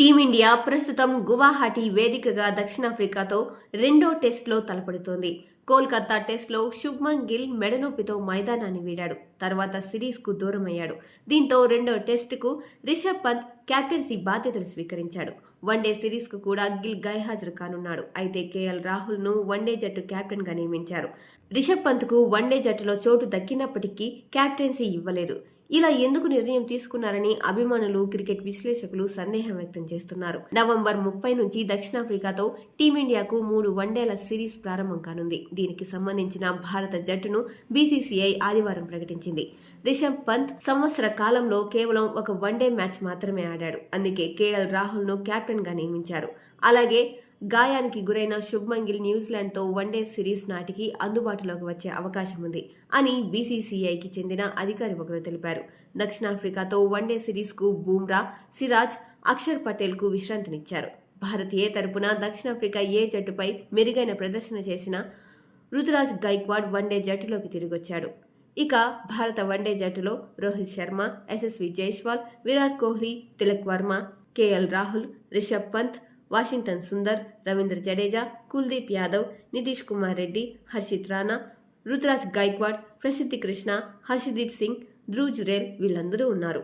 Team India ప్రస్తుతం గువాహటి వేదికగా దక్షిణాఫ్రికాతో రెండో టెస్ట్లో తలపడుతోంది. కోల్కతా టెస్ట్లో శుభ్మన్ గిల్ మెడనొప్పితో మైదానాన్ని వీడాడు. తర్వాత సిరీస్కు దూరమయ్యాడు. దీంతో రెండో టెస్టుకు రిషబ్ పంత్ కెప్టెన్సీ బాధ్యతలు స్వీకరించాడు. వన్డే సిరీస్కు కూడా గిల్ గైహాజరు కానున్నాడు. అయితే కేఎల్ రాహుల్ను వన్డే జట్టు కెప్టెన్గా నియమించారు. రిషబ్ పంత్కు వన్డే జట్టులో చోటు దక్కినప్పటికీ కెప్టెన్సీ ఇవ్వలేదు. ఇలా ఎందుకు నిర్ణయం తీసుకున్నారని అభిమానులు, క్రికెట్ విశ్లేషకులు సందేహం వ్యక్తం చేస్తున్నారు. నవంబర్ 30 నుంచి దక్షిణాఫ్రికాతో టీమిండియాకు 3 వన్డేల సిరీస్ ప్రారంభం కానుంది. దీనికి సంబంధించిన భారత జట్టును బీసీసీఐ ఆదివారం ప్రకటించింది. రిషబ్ పంత్ సంవత్సర కాలంలో కేవలం ఒక వన్డే మ్యాచ్ మాత్రమే ఆడాడు. అందుకే కేఎల్ రాహుల్ను కెప్టెన్గా నియమించారు. అలాగే గాయానికి గురైన శుభ్మన్ గిల్ న్యూజిలాండ్తో వన్డే సిరీస్ నాటికి అందుబాటులోకి వచ్చే అవకాశం ఉంది అని బీసీసీఐకి చెందిన అధికారి ఒకరు తెలిపారు. దక్షిణాఫ్రికాతో వన్డే సిరీస్కు బూమ్రా, సిరాజ్, అక్షర్ పటేల్కు విశ్రాంతినిచ్చారు. భారత్ ఏ తరపున దక్షిణాఫ్రికా ఏ జట్టుపై మెరుగైన ప్రదర్శన చేసిన రుతురాజ్ గైక్వాడ్ వన్డే జట్టులోకి తిరిగొచ్చాడు. ఇక భారత వన్డే జట్టులో రోహిత్ శర్మ, యశస్వి జైస్వాల్, విరాట్ కోహ్లీ, తిలక్ వర్మ, కేఎల్ రాహుల్, రిషబ్ పంత్, వాషింగ్టన్ సుందర్, రవీంద్ర జడేజా, కుల్దీప్ యాదవ్, నితీష్ కుమార్ రెడ్డి, హర్షిత్ రాణా, రుతురాజ్ గైక్వాడ్, ప్రసిద్ధి కృష్ణ, హర్షదీప్ సింగ్, ధ్రువ్ జురేల్ వీళ్ళందరూ ఉన్నారు.